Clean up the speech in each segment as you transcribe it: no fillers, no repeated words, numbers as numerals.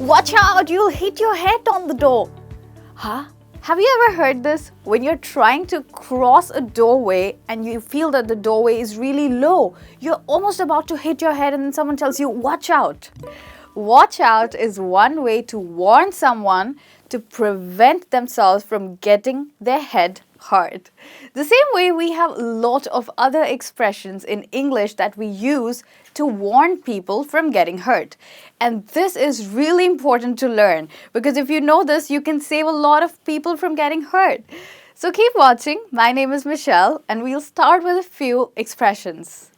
Watch out, you'll hit your head on the door. Huh? Have you ever heard this? When you're trying to cross a doorway and you feel that the doorway is really low, you're almost about to hit your head and then someone tells you, watch out. Watch out is one way to warn someone to prevent themselves from getting their head hurt. The same way we have a lot of other expressions in English that we use to warn people from getting hurt. And this is really important to learn because if you know this, you can save a lot of people from getting hurt. So keep watching. My name is Michelle and we'll start with a few expressions.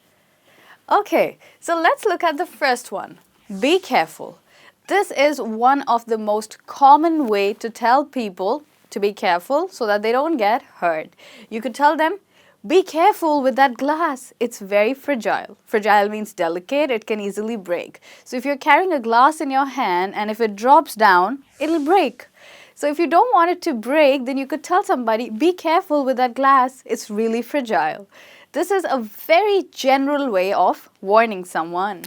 Okay, so let's look at the first one. Be careful. This is one of the most common way to tell people to be careful so that they don't get hurt. You could tell them, be careful with that glass. It's very fragile. Fragile means delicate. It can easily break. So if you're carrying a glass in your hand and if it drops down, it'll break. So if you don't want it to break, then you could tell somebody, be careful with that glass. It's really fragile. This is a very general way of warning someone.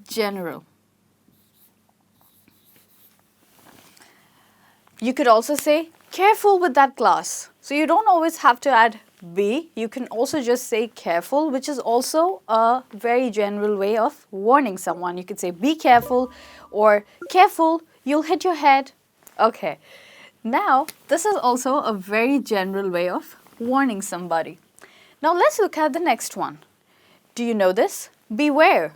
General. You could also say, careful with that glass. So you don't always have to add be. You can also just say careful, which is also a very general way of warning someone. You could say, be careful or careful, you'll hit your head. Okay. Now, this is also a very general way of warning somebody. Now, let's look at the next one. Do you know this? Beware.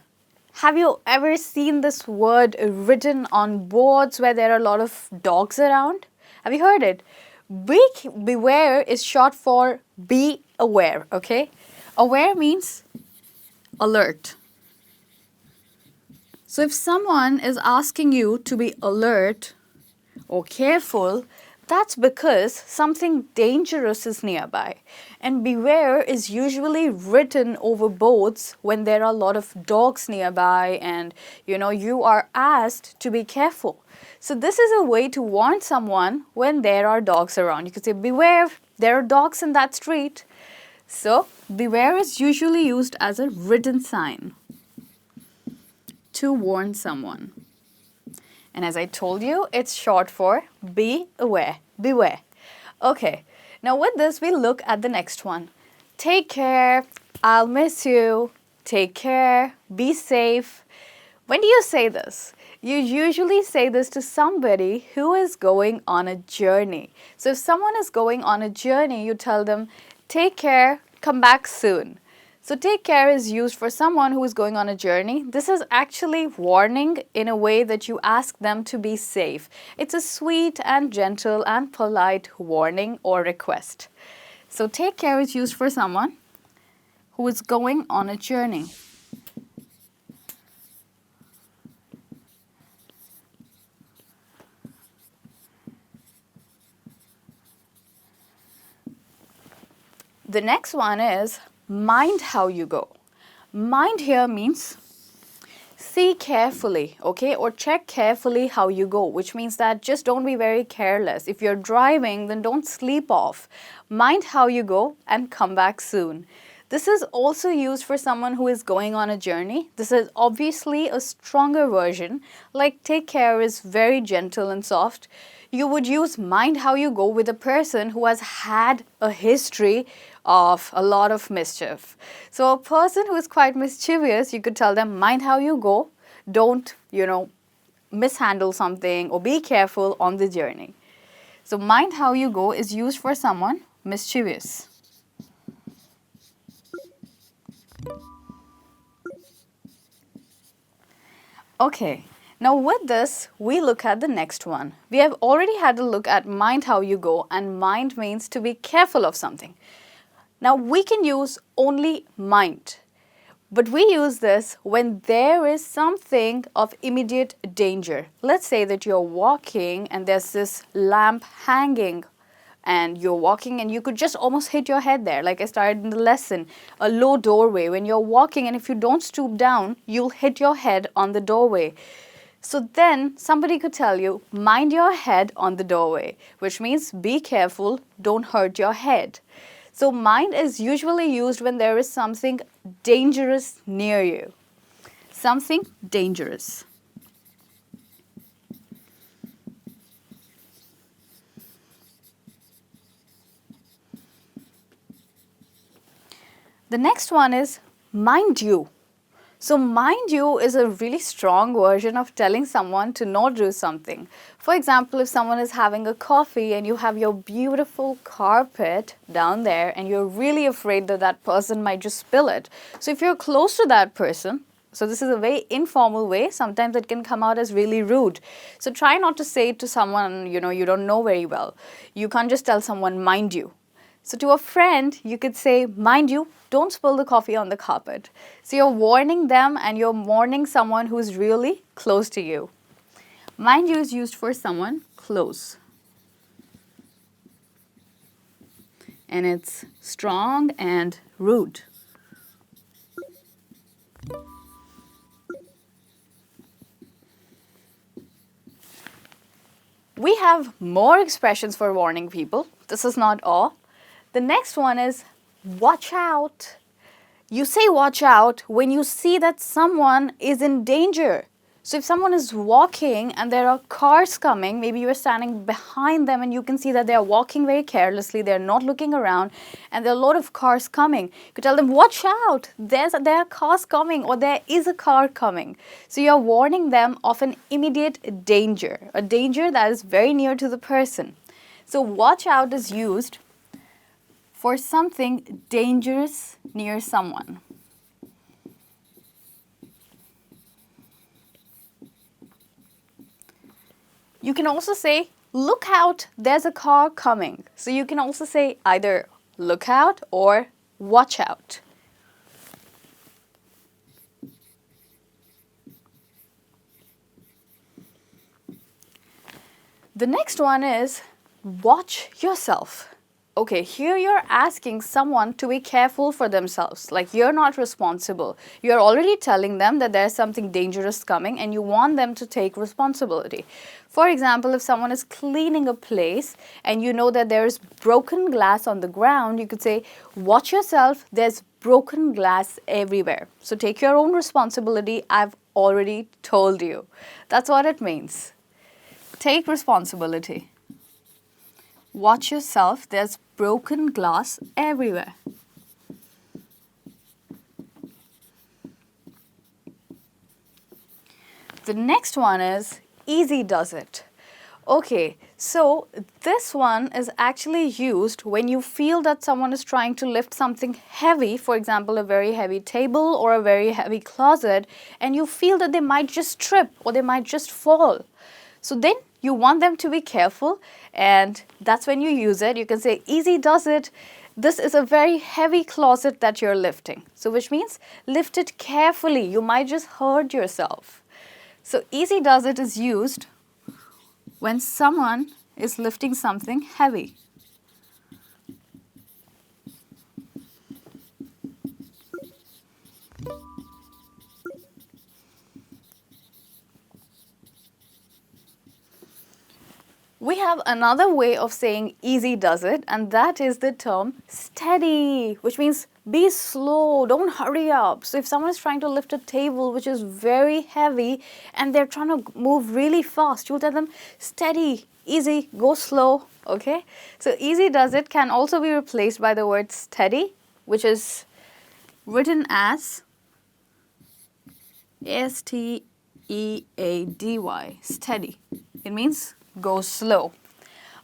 Have you ever seen this word written on boards where there are a lot of dogs around? Have you heard it? Beware is short for be aware, okay? Aware means alert. So if someone is asking you to be alert or careful, that's because something dangerous is nearby. And beware is usually written over boards when there are a lot of dogs nearby and you are asked to be careful. So this is a way to warn someone when there are dogs around. You could say, beware, there are dogs in that street. So beware is usually used as a written sign to warn someone. And as I told you, it's short for be aware, beware. Okay, now with this, we look at the next one. Take care, I'll miss you, take care, be safe. When do you say this? You usually say this to somebody who is going on a journey. So if someone is going on a journey, you tell them, take care, come back soon. So take care is used for someone who is going on a journey. This is actually warning in a way that you ask them to be safe. It's a sweet and gentle and polite warning or request. So take care is used for someone who is going on a journey. The next one is mind how you go. Mind here means see carefully, okay, or check carefully how you go, which means that just don't be very careless. If you're driving, then don't sleep off. Mind how you go and come back soon. This is also used for someone who is going on a journey. This is obviously a stronger version. Like take care is very gentle and soft. You would use mind how you go with a person who has had a history of a lot of mischief. So a person who is quite mischievous, you could tell them mind how you go. Don't, mishandle something or be careful on the journey. So mind how you go is used for someone mischievous. Okay, now with this, we look at the next one. We have already had a look at mind how you go, and mind means to be careful of something. Now we can use only mind, but we use this when there is something of immediate danger. Let's say that you're walking and there's this lamp hanging and you're walking and you could just almost hit your head there. Like I started in the lesson, a low doorway. When you're walking and if you don't stoop down, you'll hit your head on the doorway. So then somebody could tell you, mind your head on the doorway, which means be careful, don't hurt your head. So mind is usually used when there is something dangerous near you. something dangerous. The next one is mind you. So mind you is a really strong version of telling someone to not do something. For example, if someone is having a coffee and you have your beautiful carpet down there and you're really afraid that that person might just spill it. So if you're close to that person, so this is a very informal way, sometimes it can come out as really rude. So try not to say it to someone you don't know very well. You can't just tell someone mind you. So to a friend, you could say, mind you, don't spill the coffee on the carpet. So you're warning them and you're warning someone who's really close to you. Mind you is used for someone close. And it's strong and rude. We have more expressions for warning people. This is not all. The next one is watch out. You say watch out when you see that someone is in danger. So if someone is walking and there are cars coming, maybe you're standing behind them and you can see that they're walking very carelessly, they're not looking around, and there are a lot of cars coming. You could tell them, watch out, there are cars coming, or there is a car coming. So you're warning them of an immediate danger, a danger that is very near to the person. So watch out is used for something dangerous near someone. You can also say, look out, there's a car coming. So you can also say either look out or watch out. The next one is watch yourself. Okay, here you're asking someone to be careful for themselves, like you're not responsible. You're already telling them that there's something dangerous coming and you want them to take responsibility. For example, if someone is cleaning a place and you know that there's broken glass on the ground, you could say, watch yourself, there's broken glass everywhere. So take your own responsibility, I've already told you. That's what it means. Take responsibility. Watch yourself, there's broken glass everywhere. The next one is easy does it. Okay, so this one is actually used when you feel that someone is trying to lift something heavy, for example, a very heavy table or a very heavy closet, and you feel that they might just trip or they might just fall. So then you want them to be careful, and that's when you use it. You can say, easy does it. This is a very heavy closet that you're lifting. So which means lift it carefully. You might just hurt yourself. So easy does it is used when someone is lifting something heavy. We have another way of saying easy does it, and that is the term steady, which means be slow, don't hurry up. So if someone is trying to lift a table which is very heavy and they're trying to move really fast, you'll tell them steady, easy, go slow, okay? So easy does it can also be replaced by the word steady, which is written as S-T-E-A-D-Y, steady. It means go slow.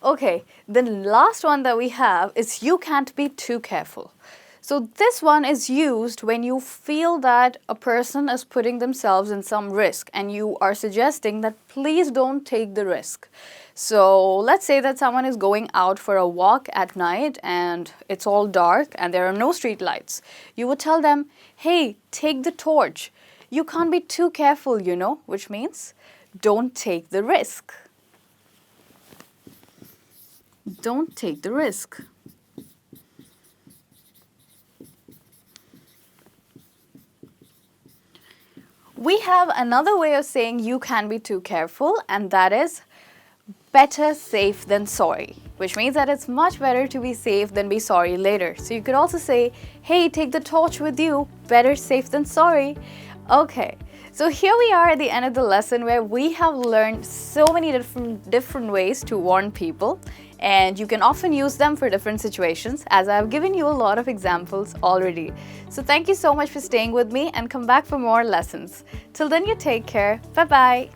Okay, the last one that we have is you can't be too careful. So this one is used when you feel that a person is putting themselves in some risk and you are suggesting that please don't take the risk. So let's say that someone is going out for a walk at night and it's all dark and there are no street lights. You would tell them, hey, take the torch. You can't be too careful, which means don't take the risk. Don't take the risk. We have another way of saying you can be too careful, and that is better safe than sorry, which means that it's much better to be safe than be sorry later. So you could also say, hey, take the torch with you, better safe than sorry. Okay, So here we are at the end of the lesson where we have learned so many different ways to warn people, and you can often use them for different situations, as I've given you a lot of examples already. So thank you so much for staying with me, and come back for more lessons. Till then, you take care. Bye-bye.